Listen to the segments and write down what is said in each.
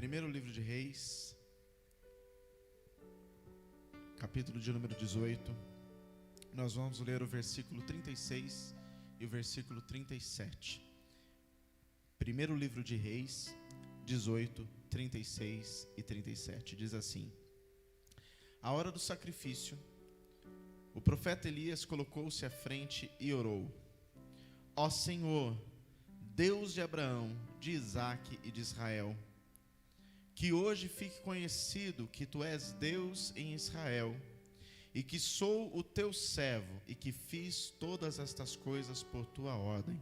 Primeiro livro de Reis, capítulo de número 18. Nós vamos ler o versículo 36 e o versículo 37. Primeiro livro de Reis, 18, 36 e 37. Diz assim: A hora do sacrifício, o profeta Elias colocou-se à frente e orou: Ó Senhor, Deus de Abraão, de Isaque e de Israel, que hoje fique conhecido que Tu és Deus em Israel, e que sou o Teu servo, e que fiz todas estas coisas por Tua ordem.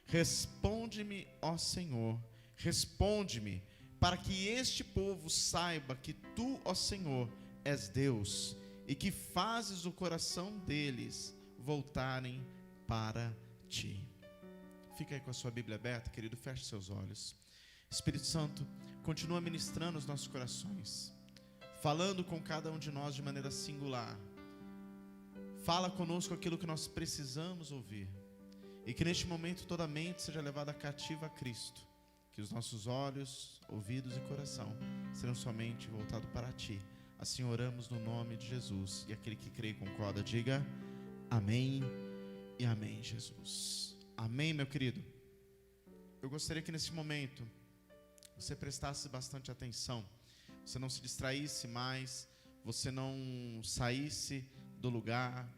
Responde-me, ó Senhor, responde-me, para que este povo saiba que Tu, ó Senhor, és Deus, e que fazes o coração deles voltarem para Ti. Fica aí com a sua Bíblia aberta, querido, feche seus olhos. Espírito Santo, continua ministrando os nossos corações, falando com cada um de nós de maneira singular. Fala conosco aquilo que nós precisamos ouvir, e que neste momento toda a mente seja levada cativa a Cristo, que os nossos olhos, ouvidos e coração serão somente voltados para Ti. Assim oramos no nome de Jesus, e aquele que crê e concorda, diga amém e amém, Jesus. Amém, meu querido. Eu gostaria que nesse momento você prestasse bastante atenção, você não se distraísse mais, você não saísse do lugar.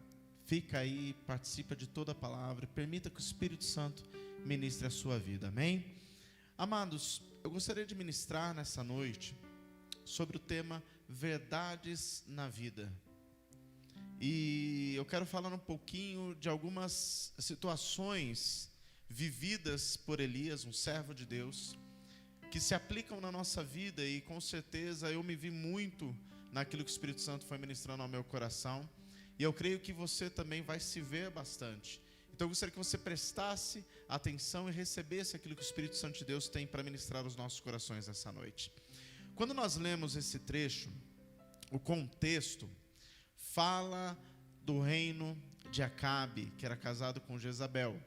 Fica aí, participa de toda a palavra e permita que o Espírito Santo ministre a sua vida, amém? Amados, eu gostaria de ministrar nessa noite sobre o tema verdades na vida. E eu quero falar um pouquinho de algumas situações vividas por Elias, um servo de Deus, que se aplicam na nossa vida, e com certeza eu me vi muito naquilo que o Espírito Santo foi ministrando ao meu coração, e eu creio que você também vai se ver bastante. Então eu gostaria que você prestasse atenção e recebesse aquilo que o Espírito Santo de Deus tem para ministrar aos nossos corações nessa noite. Quando nós lemos esse trecho, o contexto fala do reino de Acabe, que era casado com Jezabel.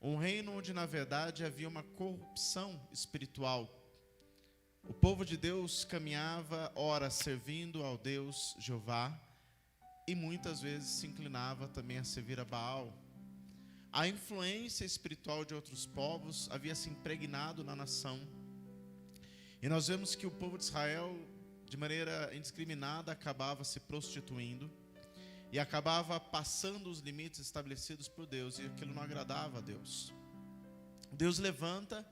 Um reino onde na verdade havia uma corrupção espiritual. O povo de Deus caminhava, ora, servindo ao Deus Jeová, e muitas vezes se inclinava também a servir a Baal. A influência espiritual de outros povos havia se impregnado na nação. E nós vemos que o povo de Israel, de maneira indiscriminada, acabava se prostituindo e acabava passando os limites estabelecidos por Deus, e aquilo não agradava a Deus. Deus levanta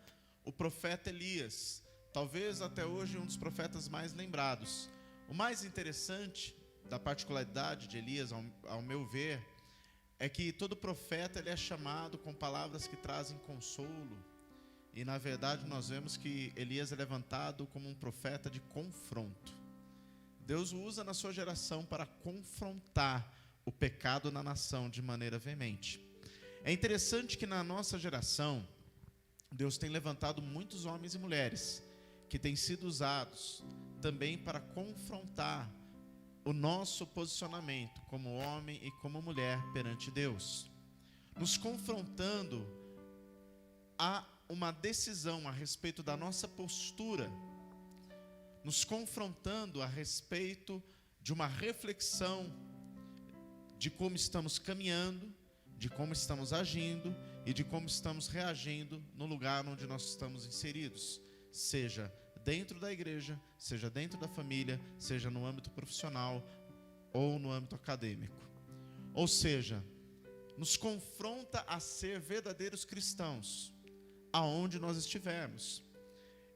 o profeta Elias, talvez até hoje um dos profetas mais lembrados. O mais interessante da particularidade de Elias, ao meu ver, é que todo profeta ele é chamado com palavras que trazem consolo. E na verdade nós vemos que Elias é levantado como um profeta de confronto. Deus o usa na sua geração para confrontar o pecado na nação de maneira veemente. É interessante que na nossa geração, Deus tem levantado muitos homens e mulheres que têm sido usados também para confrontar o nosso posicionamento como homem e como mulher perante Deus, nos confrontando a uma decisão a respeito da nossa postura, nos confrontando a respeito de uma reflexão de como estamos caminhando, de como estamos agindo e de como estamos reagindo no lugar onde nós estamos inseridos, seja dentro da igreja, seja dentro da família, seja no âmbito profissional ou no âmbito acadêmico. Ou seja, nos confronta a ser verdadeiros cristãos aonde nós estivermos.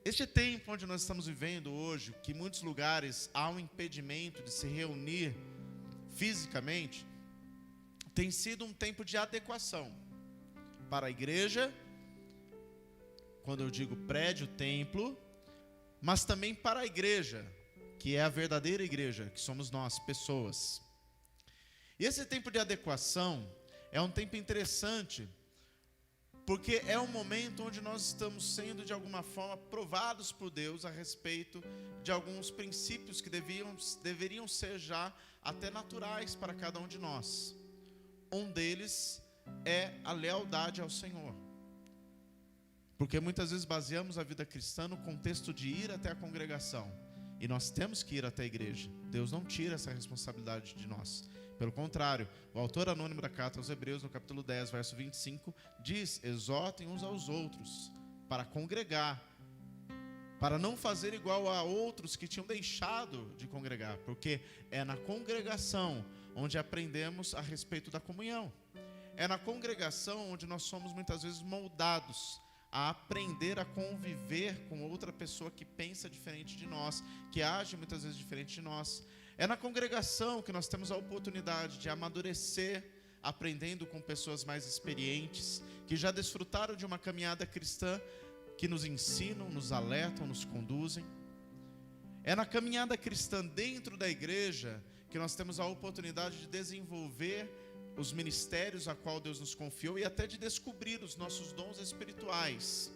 Este tempo onde nós estamos vivendo hoje, que em muitos lugares há um impedimento de se reunir fisicamente, tem sido um tempo de adequação para a igreja, quando eu digo prédio, templo, mas também para a igreja, que é a verdadeira igreja, que somos nós, pessoas. E esse tempo de adequação é um tempo interessante, porque é um momento onde nós estamos sendo de alguma forma provados por Deus a respeito de alguns princípios que deveriam ser já até naturais para cada um de nós. Um deles é a lealdade ao Senhor. Porque muitas vezes baseamos a vida cristã no contexto de ir até a congregação. E nós temos que ir até a igreja. Deus não tira essa responsabilidade de nós. Pelo contrário, o autor anônimo da carta aos Hebreus, no capítulo 10, verso 25, diz: exortem uns aos outros para congregar, para não fazer igual a outros que tinham deixado de congregar, porque é na congregação onde aprendemos a respeito da comunhão. É na congregação onde nós somos muitas vezes moldados a aprender a conviver com outra pessoa que pensa diferente de nós, que age muitas vezes diferente de nós. É na congregação que nós temos a oportunidade de amadurecer, aprendendo com pessoas mais experientes, que já desfrutaram de uma caminhada cristã, que nos ensinam, nos alertam, nos conduzem. É na caminhada cristã dentro da igreja que nós temos a oportunidade de desenvolver os ministérios a qual Deus nos confiou e até de descobrir os nossos dons espirituais.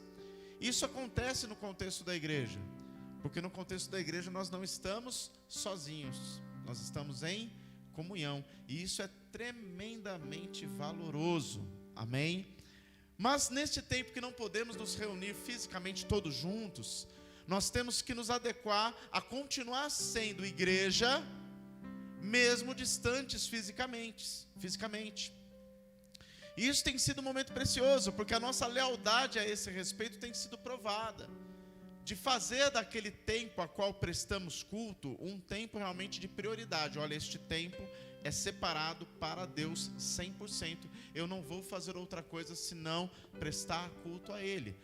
Isso acontece no contexto da igreja, porque no contexto da igreja nós não estamos sozinhos, nós estamos em comunhão, e isso é tremendamente valoroso, amém? Mas neste tempo que não podemos nos reunir fisicamente todos juntos, nós temos que nos adequar a continuar sendo igreja, mesmo distantes fisicamente. E isso tem sido um momento precioso, porque a nossa lealdade a esse respeito tem sido provada, de fazer daquele tempo a qual prestamos culto um tempo realmente de prioridade. Olha, este tempo é separado para Deus 100%. Eu não vou fazer outra coisa senão prestar culto a Ele.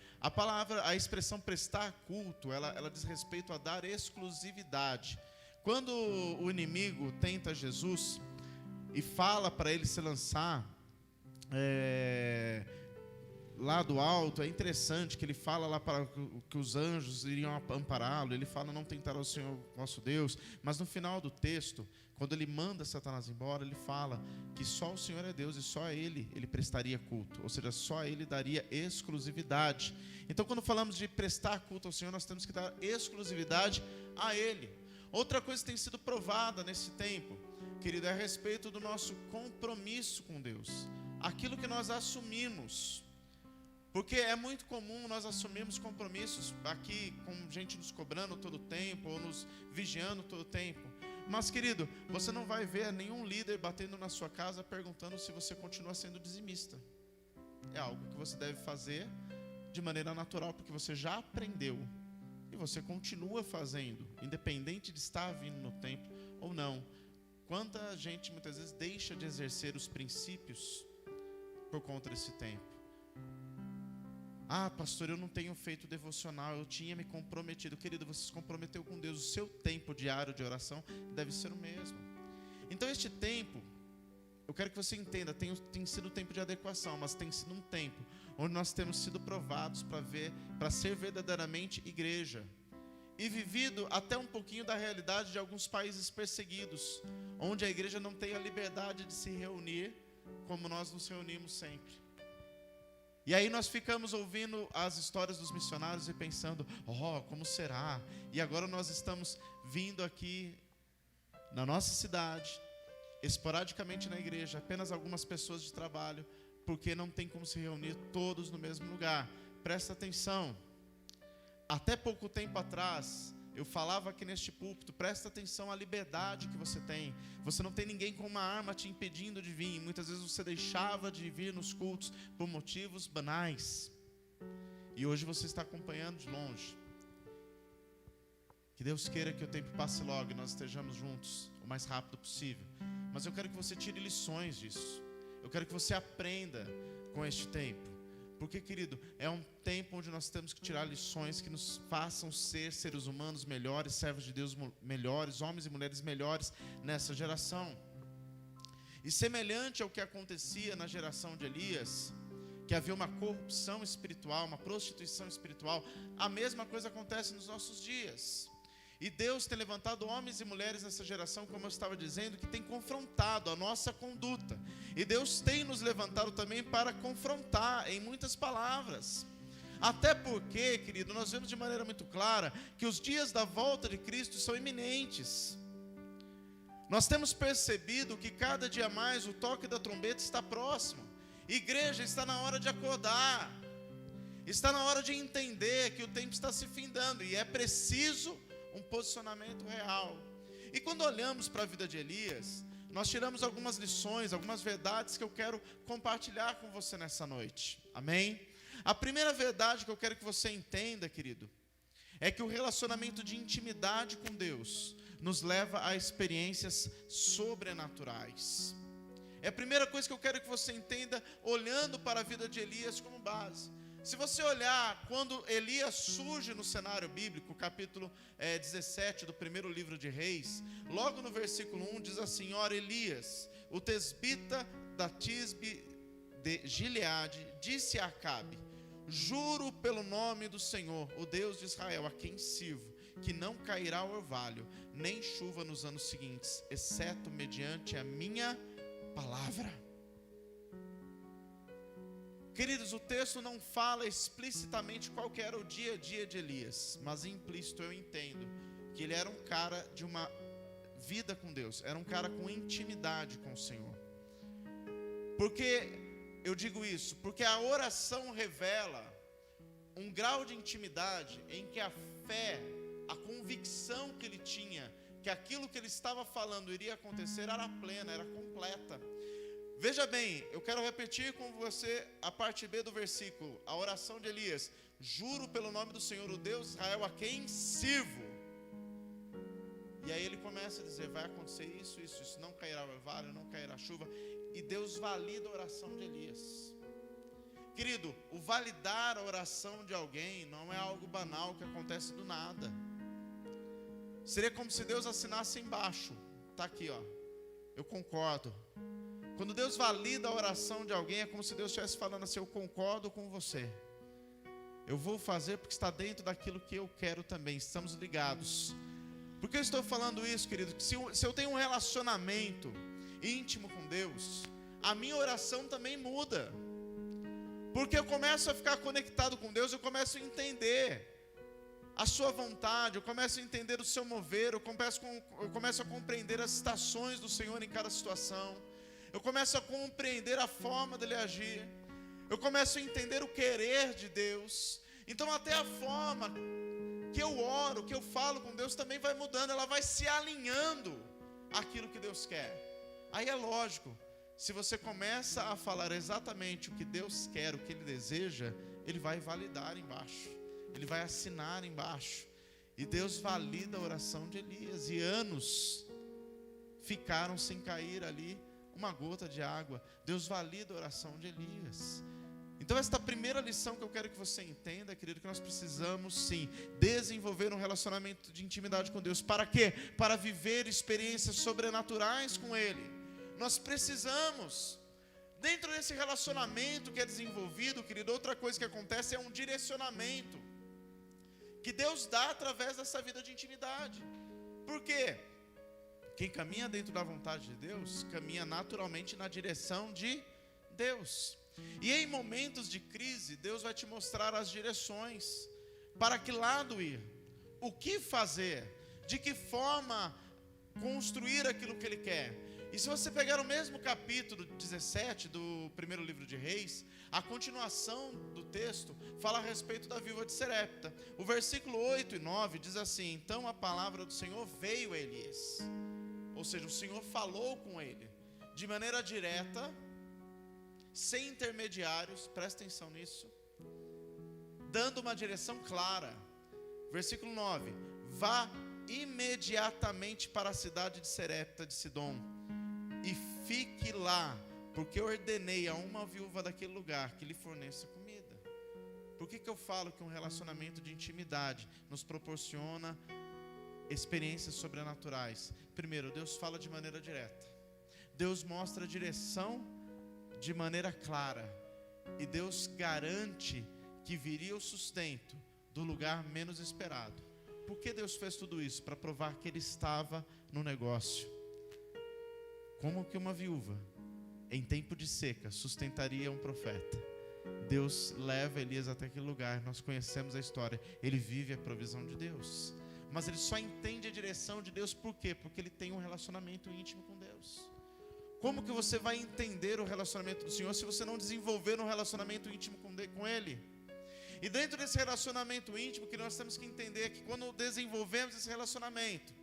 A expressão prestar culto, ela diz respeito a dar exclusividade. Quando o inimigo tenta Jesus e fala para ele se lançar lá do alto, é interessante que ele fala lá para que os anjos iriam ampará-lo. Ele fala: não tentará o Senhor vosso Deus. Mas no final do texto, quando ele manda Satanás embora, ele fala que só o Senhor é Deus e só a ele prestaria culto, ou seja, só a ele daria exclusividade. Então, quando falamos de prestar culto ao Senhor, nós temos que dar exclusividade a Ele. Outra coisa que tem sido provada nesse tempo, querido, é a respeito do nosso compromisso com Deus, aquilo que nós assumimos. Porque é muito comum nós assumirmos compromissos aqui com gente nos cobrando todo o tempo, ou nos vigiando todo o tempo. Mas, querido, você não vai ver nenhum líder batendo na sua casa perguntando se você continua sendo dizimista. É algo que você deve fazer de maneira natural, porque você já aprendeu. E você continua fazendo, independente de estar vindo no templo ou não. Quanta gente muitas vezes deixa de exercer os princípios por conta desse tempo. Ah, pastor, eu não tenho feito devocional, eu tinha me comprometido. Querido, você se comprometeu com Deus, o seu tempo diário de oração deve ser o mesmo. Então este tempo, eu quero que você entenda, tem sido um tempo de adequação, mas tem sido um tempo onde nós temos sido provados para ser verdadeiramente igreja. E vivido até um pouquinho da realidade de alguns países perseguidos, onde a igreja não tem a liberdade de se reunir como nós nos reunimos sempre. E aí nós ficamos ouvindo as histórias dos missionários e pensando: como será? E agora nós estamos vindo aqui na nossa cidade, esporadicamente na igreja, apenas algumas pessoas de trabalho, porque não tem como se reunir todos no mesmo lugar. Presta atenção. Até pouco tempo atrás, eu falava aqui neste púlpito: presta atenção à liberdade que você tem. Você não tem ninguém com uma arma te impedindo de vir. Muitas vezes você deixava de vir nos cultos por motivos banais. E hoje você está acompanhando de longe. Que Deus queira que o tempo passe logo e nós estejamos juntos o mais rápido possível. Mas eu quero que você tire lições disso. Eu quero que você aprenda com este tempo. Porque, querido, é um tempo onde nós temos que tirar lições que nos façam ser seres humanos melhores, servos de Deus melhores, homens e mulheres melhores nessa geração. E semelhante ao que acontecia na geração de Elias, que havia uma corrupção espiritual, uma prostituição espiritual, a mesma coisa acontece nos nossos dias. E Deus tem levantado homens e mulheres nessa geração, como eu estava dizendo, que tem confrontado a nossa conduta. E Deus tem nos levantado também para confrontar em muitas palavras. Até porque, querido, nós vemos de maneira muito clara que os dias da volta de Cristo são iminentes. Nós temos percebido que cada dia mais o toque da trombeta está próximo. Igreja, está na hora de acordar. Está na hora de entender que o tempo está se findando e é preciso um posicionamento real. E quando olhamos para a vida de Elias, nós tiramos algumas lições, algumas verdades que eu quero compartilhar com você nessa noite. Amém? A primeira verdade que eu quero que você entenda, querido, é que o relacionamento de intimidade com Deus nos leva a experiências sobrenaturais. É a primeira coisa que eu quero que você entenda, olhando para a vida de Elias como base. Se você olhar, quando Elias surge no cenário bíblico, capítulo 17 do primeiro livro de Reis, logo no versículo 1 diz assim: ora, Elias, o tesbita da Tisbe de Gileade, disse a Acabe: juro pelo nome do Senhor, o Deus de Israel, a quem sirvo, que não cairá orvalho, nem chuva nos anos seguintes, exceto mediante a minha palavra. Queridos, o texto não fala explicitamente qual que era o dia a dia de Elias, mas implícito eu entendo que ele era um cara de uma vida com Deus, era um cara com intimidade com o Senhor. Por que eu digo isso? Porque a oração revela um grau de intimidade em que a fé, a convicção que ele tinha, que aquilo que ele estava falando iria acontecer, era plena, era completa. Veja bem, eu quero repetir com você a parte B do versículo, a oração de Elias: juro pelo nome do Senhor, o Deus de Israel, a quem sirvo. E aí ele começa a dizer: vai acontecer isso, isso, isso, não cairá orvalho, não cairá chuva. E Deus valida a oração de Elias. Querido, o validar a oração de alguém não é algo banal que acontece do nada. Seria como se Deus assinasse embaixo, está aqui, ó, eu concordo. Quando Deus valida a oração de alguém, é como se Deus estivesse falando assim: eu concordo com você, eu vou fazer porque está dentro daquilo que eu quero também, estamos ligados. Por que eu estou falando isso, querido? Que se eu tenho um relacionamento íntimo com Deus, a minha oração também muda, porque eu começo a ficar conectado com Deus, eu começo a entender a sua vontade, eu começo a entender o seu mover, eu começo a compreender as estações do Senhor em cada situação, eu começo a compreender a forma dele agir, eu começo a entender o querer de Deus. Então até a forma que eu oro, que eu falo com Deus também vai mudando, ela vai se alinhando àquilo que Deus quer. Aí é lógico, se você começa a falar exatamente o que Deus quer, o que Ele deseja, Ele vai validar embaixo, Ele vai assinar embaixo. E Deus valida a oração de Elias, e anos ficaram sem cair ali uma gota de água. Deus valida a oração de Elias. Então esta primeira lição que eu quero que você entenda, querido, que nós precisamos sim desenvolver um relacionamento de intimidade com Deus. Para quê? Para viver experiências sobrenaturais com Ele. Nós precisamos, dentro desse relacionamento que é desenvolvido, querido, outra coisa que acontece é um direcionamento que Deus dá através dessa vida de intimidade. Por quê? Quem caminha dentro da vontade de Deus, caminha naturalmente na direção de Deus. E em momentos de crise, Deus vai te mostrar as direções, para que lado ir, o que fazer, de que forma construir aquilo que Ele quer. E se você pegar o mesmo capítulo 17 do primeiro livro de Reis, a continuação do texto fala a respeito da viúva de Serepta. O versículo 8 e 9 diz assim: então a palavra do Senhor veio a Elias. Ou seja, o Senhor falou com ele de maneira direta, sem intermediários, presta atenção nisso, dando uma direção clara. Versículo 9: vá imediatamente para a cidade de Serepta de Sidom e fique lá, porque eu ordenei a uma viúva daquele lugar que lhe forneça comida. Por que eu falo que um relacionamento de intimidade nos proporciona experiências sobrenaturais? Primeiro, Deus fala de maneira direta, Deus mostra a direção de maneira clara, e Deus garante que viria o sustento do lugar menos esperado. Por que Deus fez tudo isso? Para provar que Ele estava no negócio. Como que uma viúva em tempo de seca sustentaria um profeta? Deus leva Elias até aquele lugar. Nós conhecemos a história. Ele vive a provisão de Deus, mas ele só entende a direção de Deus. Por quê? Porque ele tem um relacionamento íntimo com Deus. Como que você vai entender o relacionamento do Senhor se você não desenvolver um relacionamento íntimo com Ele? E dentro desse relacionamento íntimo, que nós temos que entender que quando desenvolvemos esse relacionamento,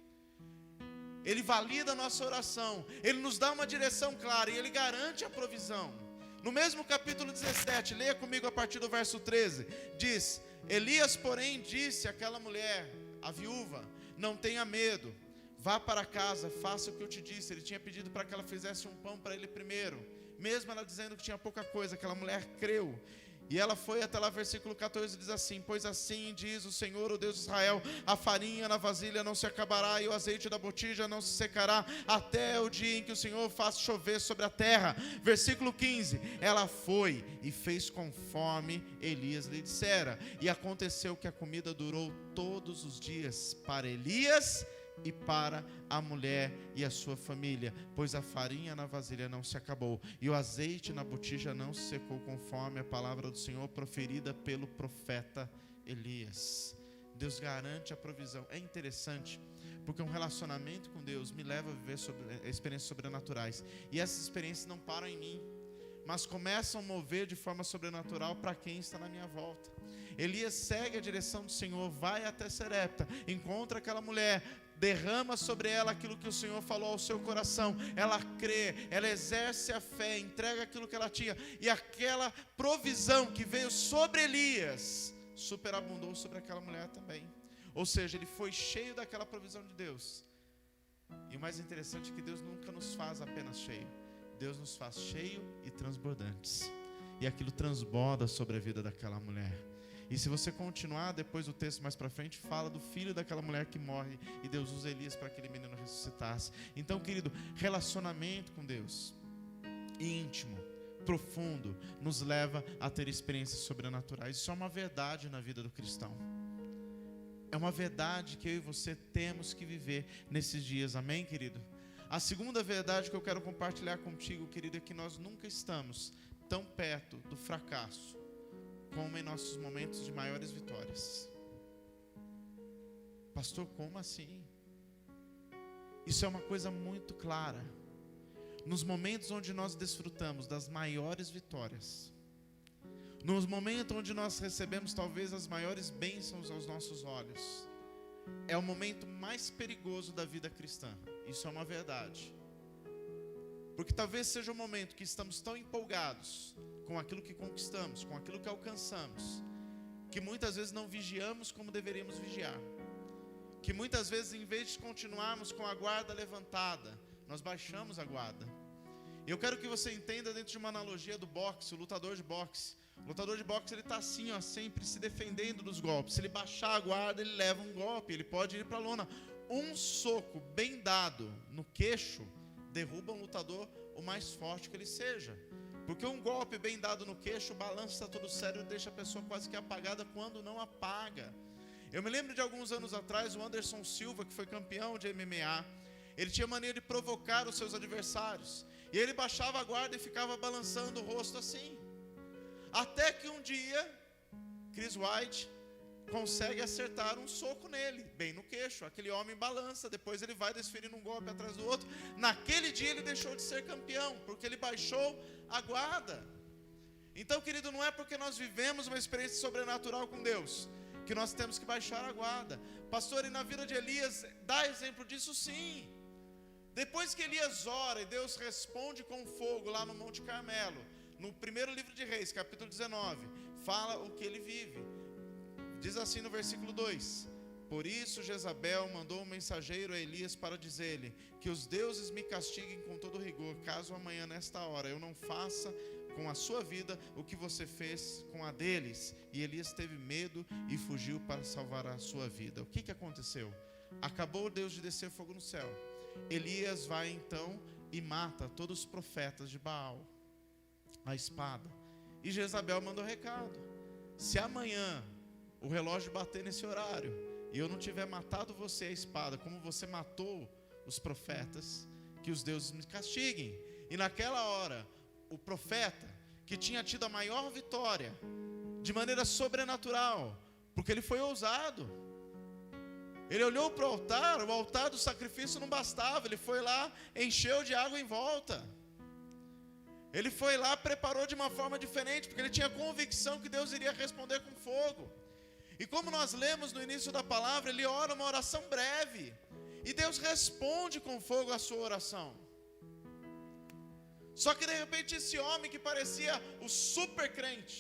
ele valida a nossa oração, ele nos dá uma direção clara e ele garante a provisão. No mesmo capítulo 17, leia comigo a partir do verso 13, diz: Elias, porém, disse àquela mulher, a viúva: não tenha medo, vá para casa, faça o que eu te disse. Ele tinha pedido para que ela fizesse um pão para ele primeiro, mesmo ela dizendo que tinha pouca coisa. Aquela mulher creu, e ela foi até lá, versículo 14, diz assim: pois assim diz o Senhor, o Deus de Israel, a farinha na vasilha não se acabará, e o azeite da botija não se secará, até o dia em que o Senhor faça chover sobre a terra. Versículo 15, ela foi e fez conforme Elias lhe dissera, e aconteceu que a comida durou todos os dias para Elias e para a mulher e a sua família, pois a farinha na vasilha não se acabou, e o azeite na botija não se secou, conforme a palavra do Senhor proferida pelo profeta Elias. Deus garante a provisão. É interessante, porque um relacionamento com Deus me leva a viver experiências sobrenaturais, e essas experiências não param em mim, mas começam a mover de forma sobrenatural para quem está na minha volta. Elias segue a direção do Senhor, vai até Serepta, encontra aquela mulher, derrama sobre ela aquilo que o Senhor falou ao seu coração. Ela crê, ela exerce a fé, entrega aquilo que ela tinha, e aquela provisão que veio sobre Elias superabundou sobre aquela mulher também. Ou seja, ele foi cheio daquela provisão de Deus. E o mais interessante é que Deus nunca nos faz apenas cheio, Deus nos faz cheio e transbordantes, e aquilo transborda sobre a vida daquela mulher. E se você continuar, depois do texto mais para frente, fala do filho daquela mulher que morre, e Deus usa Elias para que aquele menino ressuscitasse. Então, querido, relacionamento com Deus, íntimo, profundo, nos leva a ter experiências sobrenaturais. Isso é uma verdade na vida do cristão. É uma verdade que eu e você temos que viver nesses dias, amém, querido? A segunda verdade que eu quero compartilhar contigo, querido, é que nós nunca estamos tão perto do fracasso como em nossos momentos de maiores vitórias. Pastor, como assim? Isso é uma coisa muito clara. Nos momentos onde nós desfrutamos das maiores vitórias, nos momentos onde nós recebemos talvez as maiores bênçãos aos nossos olhos, é o momento mais perigoso da vida cristã. Isso é uma verdade. Porque talvez seja o momento que estamos tão empolgados com aquilo que conquistamos, com aquilo que alcançamos, que muitas vezes não vigiamos como deveríamos vigiar. Que muitas vezes, em vez de continuarmos com a guarda levantada, nós baixamos a guarda. E eu quero que você entenda dentro de uma analogia do boxe, o lutador de boxe. O lutador de boxe, ele está assim, ó, sempre se defendendo dos golpes. Se ele baixar a guarda, ele leva um golpe, ele pode ir para a lona. Um soco bem dado no queixo derruba um lutador o mais forte que ele seja. Porque um golpe bem dado no queixo balança todo o cérebro e deixa a pessoa quase que apagada quando não apaga. Eu me lembro de alguns anos atrás, o Anderson Silva, que foi campeão de MMA, ele tinha mania de provocar os seus adversários. E ele baixava a guarda e ficava balançando o rosto assim. Até que um dia, Chris White consegue acertar um soco nele, bem no queixo. Aquele homem balança, depois ele vai desferindo um golpe atrás do outro. Naquele dia ele deixou de ser campeão, porque ele baixou a guarda. Então, querido, não é porque nós vivemos uma experiência sobrenatural com Deus que nós temos que baixar a guarda. Pastor, e na vida de Elias, dá exemplo disso sim. Depois que Elias ora e Deus responde com fogo lá no Monte Carmelo, no primeiro livro de Reis, capítulo 19, fala o que ele vive. Diz assim no versículo 2: por isso Jezabel mandou um mensageiro a Elias para dizer-lhe que os deuses me castiguem com todo rigor, caso amanhã nesta hora eu não faça com a sua vida o que você fez com a deles. E Elias teve medo e fugiu para salvar a sua vida. O que aconteceu? Acabou Deus de descer fogo no céu. Elias vai então e mata todos os profetas de Baal, a espada. E Jezabel mandou recado: se amanhã o relógio bater nesse horário e eu não tiver matado você a espada, como você matou os profetas, que os deuses me castiguem. E naquela hora, o profeta que tinha tido a maior vitória de maneira sobrenatural, porque ele foi ousado, ele olhou para o altar do sacrifício não bastava, ele foi lá, encheu de água em volta. Ele foi lá, preparou de uma forma diferente, porque ele tinha convicção que Deus iria responder com fogo. E como nós lemos no início da palavra, ele ora uma oração breve, e Deus responde com fogo a sua oração. Só que de repente esse homem que parecia o super crente,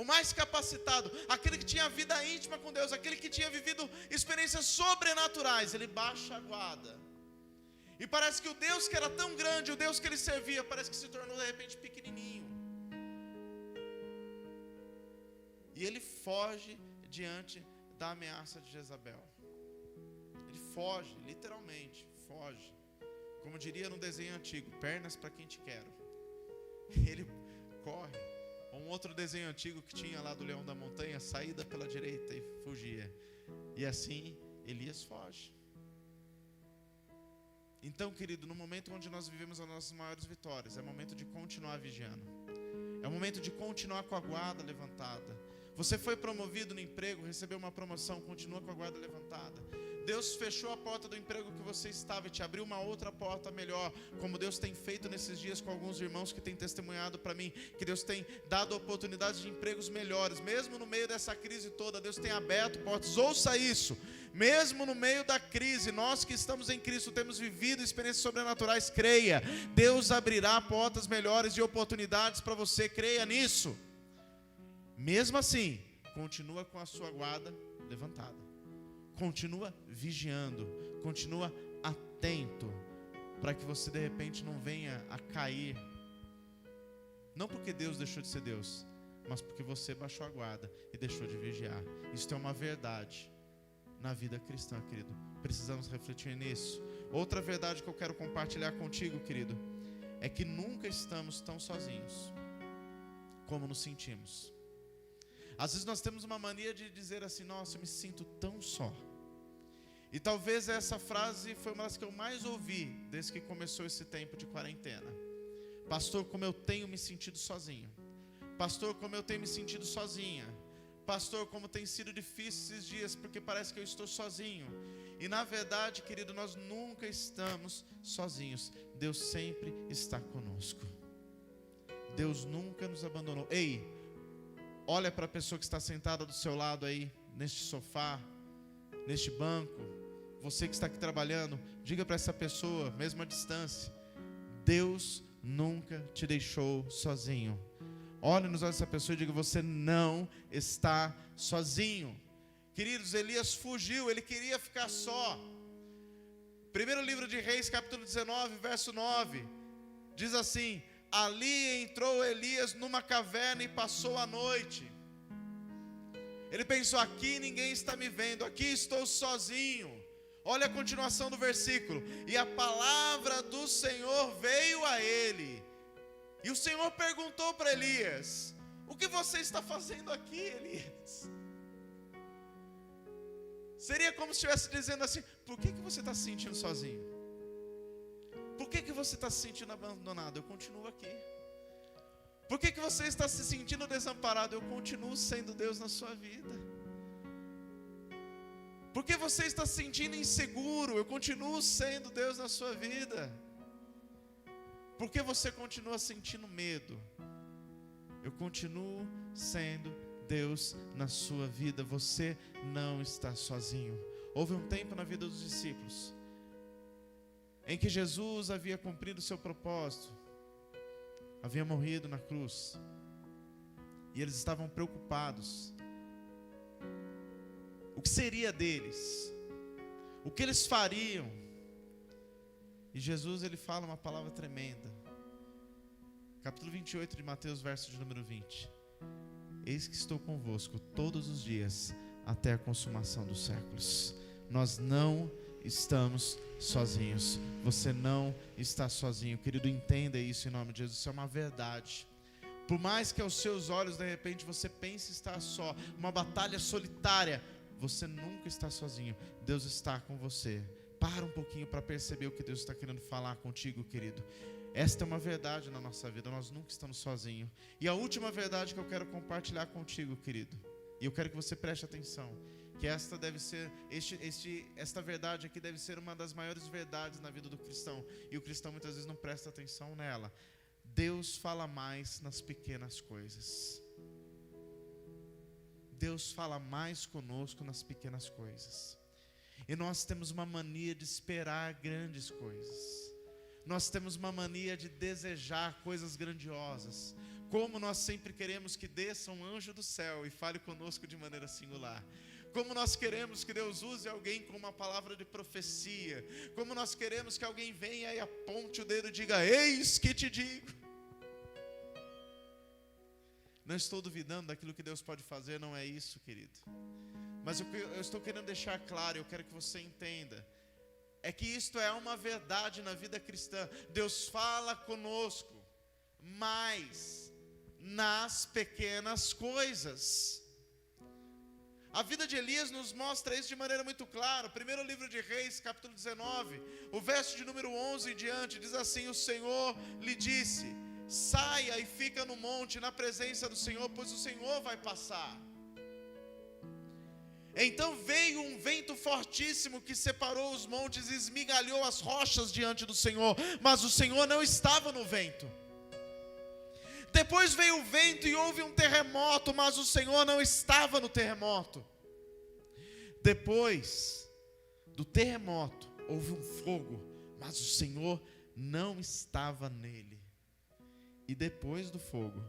o mais capacitado, aquele que tinha vida íntima com Deus, aquele que tinha vivido experiências sobrenaturais, ele baixa a guarda. E parece que o Deus que era tão grande, o Deus que ele servia, parece que se tornou de repente pequenininho. E ele foge diante da ameaça de Jezabel. Ele foge, literalmente, foge. Como diria no desenho antigo, pernas para quem te quero. Ele corre. Um outro desenho antigo que tinha lá do Leão da Montanha, saída pela direita e fugia. E assim Elias foge. Então, querido, no momento onde nós vivemos as nossas maiores vitórias, é momento de continuar vigiando. É o momento de continuar com a guarda levantada. Você foi promovido no emprego, recebeu uma promoção, continua com a guarda levantada. Deus fechou a porta do emprego que você estava e te abriu uma outra porta melhor, como Deus tem feito nesses dias com alguns irmãos que têm testemunhado para mim, que Deus tem dado oportunidades de empregos melhores, mesmo no meio dessa crise toda, Deus tem aberto portas. Ouça isso, mesmo no meio da crise, nós que estamos em Cristo, temos vivido experiências sobrenaturais, creia, Deus abrirá portas melhores e oportunidades para você, creia nisso. Mesmo assim, continua com a sua guarda levantada. Continua vigiando, continua atento, para que você de repente não venha a cair. Não porque Deus deixou de ser Deus, mas porque você baixou a guarda e deixou de vigiar. Isso é uma verdade na vida cristã, querido. Precisamos refletir nisso. Outra verdade que eu quero compartilhar contigo, querido, é que nunca estamos tão sozinhos como nos sentimos. Às vezes nós temos uma mania de dizer assim: nossa, eu me sinto tão só. E talvez essa frase foi uma das que eu mais ouvi desde que começou esse tempo de quarentena. Pastor, como eu tenho me sentido sozinho. Pastor, como eu tenho me sentido sozinha. Pastor, como tem sido difícil esses dias, porque parece que eu estou sozinho. E na verdade, querido, nós nunca estamos sozinhos. Deus sempre está conosco. Deus nunca nos abandonou. Ei, olha para a pessoa que está sentada do seu lado aí, neste sofá, neste banco, você que está aqui trabalhando, diga para essa pessoa, mesmo à distância, Deus nunca te deixou sozinho. Olhe nos olhos dessa pessoa e diga: você não está sozinho. Queridos, Elias fugiu, ele queria ficar só. Primeiro livro de Reis, capítulo 19, verso 9, diz assim: ali entrou Elias numa caverna e passou a noite. Ele pensou: aqui ninguém está me vendo, aqui estou sozinho. Olha a continuação do versículo: e a palavra do Senhor veio a ele. E o Senhor perguntou para Elias: o que você está fazendo aqui, Elias? Seria como se estivesse dizendo assim: por que você está se sentindo sozinho? Por que você está se sentindo abandonado? Eu continuo aqui. Por que você está se sentindo desamparado? Eu continuo sendo Deus na sua vida. Por que você está se sentindo inseguro? Eu continuo sendo Deus na sua vida. Por que você continua sentindo medo? Eu continuo sendo Deus na sua vida. Você não está sozinho. Houve um tempo na vida dos discípulos em que Jesus havia cumprido o seu propósito, havia morrido na cruz, e eles estavam preocupados. O que seria deles? O que eles fariam? E Jesus, ele fala uma palavra tremenda. Capítulo 28 de Mateus, verso de número 20. Eis que estou convosco todos os dias, até a consumação dos séculos. Nós não estamos sozinhos. Você não está sozinho. Querido, entenda isso em nome de Jesus. Isso é uma verdade. Por mais que aos seus olhos, de repente, você pense estar só, uma batalha solitária, você nunca está sozinho. Deus está com você. Para um pouquinho para perceber o que Deus está querendo falar contigo, querido. Esta é uma verdade na nossa vida. Nós nunca estamos sozinhos. E a última verdade que eu quero compartilhar contigo, querido, e eu quero que você preste atenção, que esta deve ser, esta verdade aqui deve ser uma das maiores verdades na vida do cristão, e o cristão muitas vezes não presta atenção nela. Deus fala mais nas pequenas coisas. Deus fala mais conosco nas pequenas coisas. E nós temos uma mania de esperar grandes coisas. Nós temos uma mania de desejar coisas grandiosas. Como nós sempre queremos que desça um anjo do céu e fale conosco de maneira singular. Como nós queremos que Deus use alguém com uma palavra de profecia. Como nós queremos que alguém venha e aponte o dedo e diga: eis que te digo. Não estou duvidando daquilo que Deus pode fazer, não é isso, querido. Mas eu estou querendo deixar claro, eu quero que você entenda, é que isto é uma verdade na vida cristã. Deus fala conosco, mas nas pequenas coisas. A vida de Elias nos mostra isso de maneira muito clara. Primeiro livro de Reis, capítulo 19, o verso de número 11 em diante, diz assim: o Senhor lhe disse: saia e fica no monte, na presença do Senhor, pois o Senhor vai passar. Então veio um vento fortíssimo que separou os montes e esmigalhou as rochas diante do Senhor, mas o Senhor não estava no vento. Depois veio o vento e houve um terremoto, mas o Senhor não estava no terremoto. Depois do terremoto houve um fogo, mas o Senhor não estava nele. E depois do fogo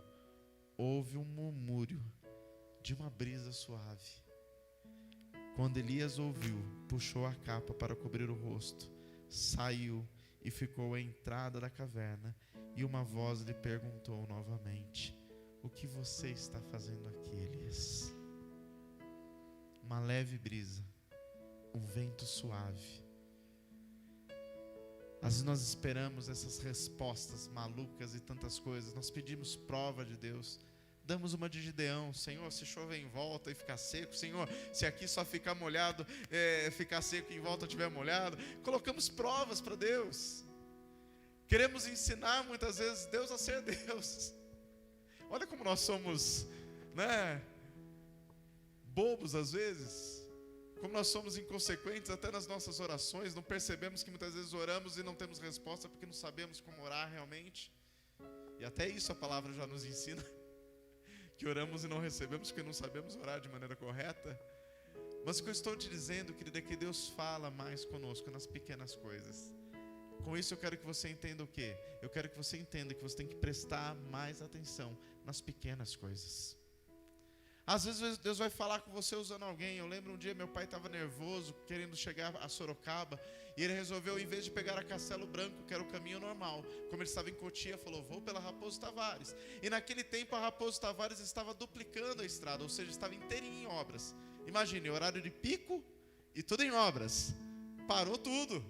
houve um murmúrio de uma brisa suave. Quando Elias ouviu, puxou a capa para cobrir o rosto, saiu e ficou à entrada da caverna. E uma voz lhe perguntou novamente: o que você está fazendo aqui, Elias? Uma leve brisa, um vento suave. Às vezes nós esperamos essas respostas malucas e tantas coisas. Nós pedimos prova de Deus. Damos uma de Gideão: Senhor, se chover em volta e ficar seco. Senhor, se aqui só ficar molhado, ficar seco e em volta estiver molhado. Colocamos provas para Deus. Queremos ensinar muitas vezes Deus a ser Deus. Olha como nós somos, bobos às vezes. Como nós somos inconsequentes até nas nossas orações. Não percebemos que muitas vezes oramos e não temos resposta porque não sabemos como orar realmente. E até isso a palavra já nos ensina, que oramos e não recebemos porque não sabemos orar de maneira correta. Mas o que eu estou te dizendo, querido, é que Deus fala mais conosco nas pequenas coisas. Com isso eu quero que você entenda o quê? Eu quero que você entenda que você tem que prestar mais atenção nas pequenas coisas. Às vezes Deus vai falar com você usando alguém. Eu lembro um dia meu pai estava nervoso, querendo chegar a Sorocaba, e ele resolveu, em vez de pegar a Castelo Branco, que era o caminho normal, como ele estava em Cotia, falou: vou pela Raposo Tavares. E naquele tempo a Raposo Tavares estava duplicando a estrada, ou seja, estava inteirinha em obras. Imagine, horário de pico e tudo em obras. Parou tudo.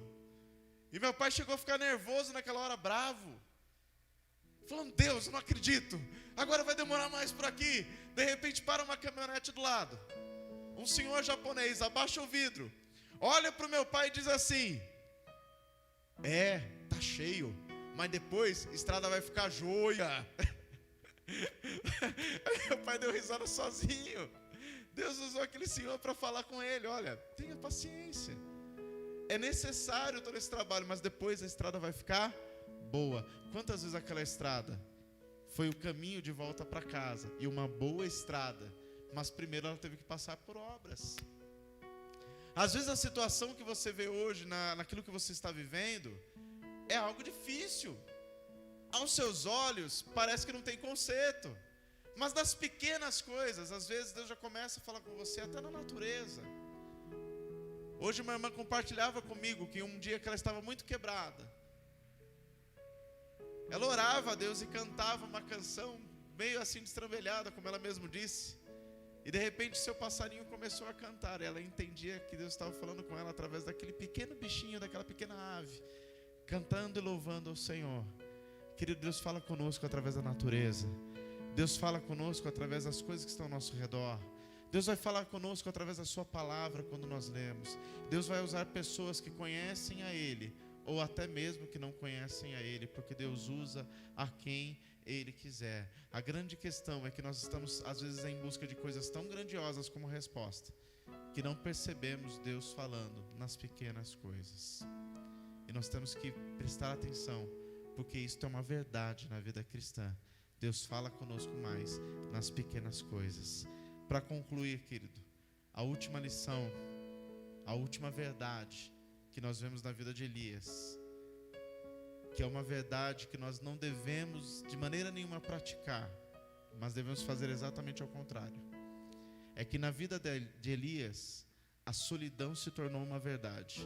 E meu pai chegou a ficar nervoso naquela hora, bravo, falando: Deus, eu não acredito, agora vai demorar mais por aqui. De repente para uma caminhonete do lado. Um senhor japonês abaixa o vidro, olha para o meu pai e diz assim: tá cheio, mas depois a estrada vai ficar joia. Aí meu pai deu risada sozinho. Deus usou aquele senhor para falar com ele: olha, tenha paciência, é necessário todo esse trabalho, mas depois a estrada vai ficar boa. Quantas vezes aquela estrada foi o caminho de volta para casa, e uma boa estrada, mas primeiro ela teve que passar por obras. Às vezes a situação que você vê hoje, naquilo que você está vivendo, é algo difícil. Aos seus olhos parece que não tem conserto, mas nas pequenas coisas, às vezes Deus já começa a falar com você, até na natureza. Hoje uma irmã compartilhava comigo que um dia que ela estava muito quebrada, ela orava a Deus e cantava uma canção meio assim destrambelhada, como ela mesma disse. E de repente seu passarinho começou a cantar. Ela entendia que Deus estava falando com ela através daquele pequeno bichinho, daquela pequena ave, cantando e louvando ao Senhor. Querido, Deus fala conosco através da natureza. Deus fala conosco através das coisas que estão ao nosso redor. Deus vai falar conosco através da sua palavra quando nós lemos. Deus vai usar pessoas que conhecem a Ele, ou até mesmo que não conhecem a Ele, porque Deus usa a quem Ele quiser. A grande questão é que nós estamos às vezes em busca de coisas tão grandiosas como resposta, que não percebemos Deus falando nas pequenas coisas. E nós temos que prestar atenção, porque isso é uma verdade na vida cristã. Deus fala conosco mais nas pequenas coisas. Para concluir, querido, a última lição, a última verdade que nós vemos na vida de Elias, que é uma verdade que nós não devemos de maneira nenhuma praticar, mas devemos fazer exatamente ao contrário. É que na vida de Elias, a solidão se tornou uma verdade.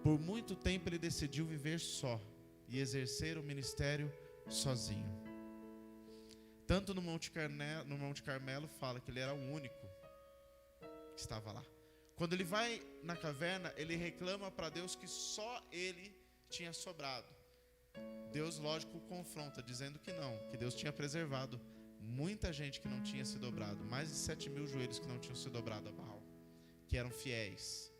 Por muito tempo ele decidiu viver só e exercer o ministério sozinho. Tanto no Monte Carmelo fala que ele era o único que estava lá. Quando ele vai na caverna, ele reclama para Deus que só ele tinha sobrado. Deus, lógico, confronta, dizendo que não, que Deus tinha preservado muita gente que não tinha se dobrado, mais de 7.000 joelhos que não tinham se dobrado a Baal, que eram fiéis.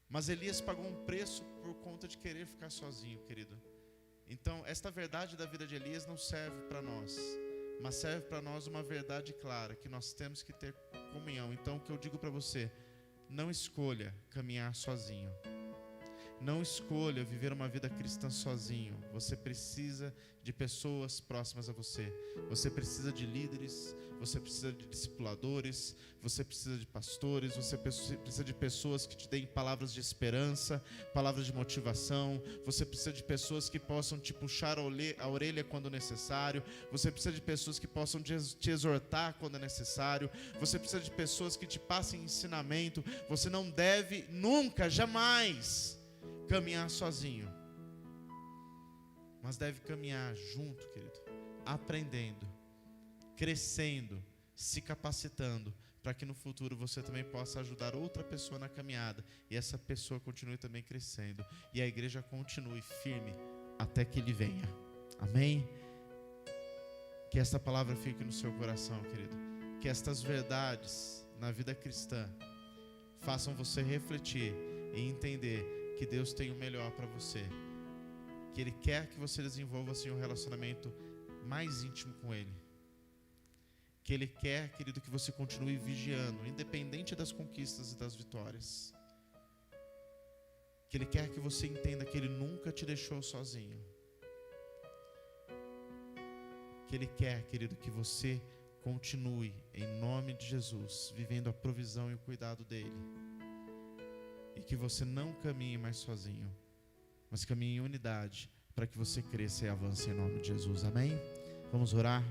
Mas Elias pagou um preço por conta de querer ficar sozinho, querido. Então, esta verdade da vida de Elias não serve para nós, mas serve para nós uma verdade clara, que nós temos que ter comunhão. Então, o que eu digo para você, não escolha caminhar sozinho. Não escolha viver uma vida cristã sozinho. Você precisa de pessoas próximas a você. Você precisa de líderes, você precisa de discipuladores, você precisa de pastores, você precisa de pessoas que te deem palavras de esperança, palavras de motivação. Você precisa de pessoas que possam te puxar a orelha quando necessário. Você precisa de pessoas que possam te exortar quando é necessário. Você precisa de pessoas que te passem ensinamento. Você não deve nunca, jamais caminhar sozinho, mas deve caminhar junto, querido, aprendendo, crescendo, se capacitando, para que no futuro você também possa ajudar outra pessoa na caminhada, e essa pessoa continue também crescendo, e a igreja continue firme até que Ele venha. Amém? Que esta palavra fique no seu coração, querido, que estas verdades na vida cristã façam você refletir e entender que Deus tem o melhor para você, que Ele quer que você desenvolva assim um relacionamento mais íntimo com Ele, que Ele quer, querido, que você continue vigiando, independente das conquistas e das vitórias, que Ele quer que você entenda que Ele nunca te deixou sozinho, que Ele quer, querido, que você continue, em nome de Jesus, vivendo a provisão e o cuidado dEle, e que você não caminhe mais sozinho, mas caminhe em unidade, para que você cresça e avance em nome de Jesus. Amém? Vamos orar?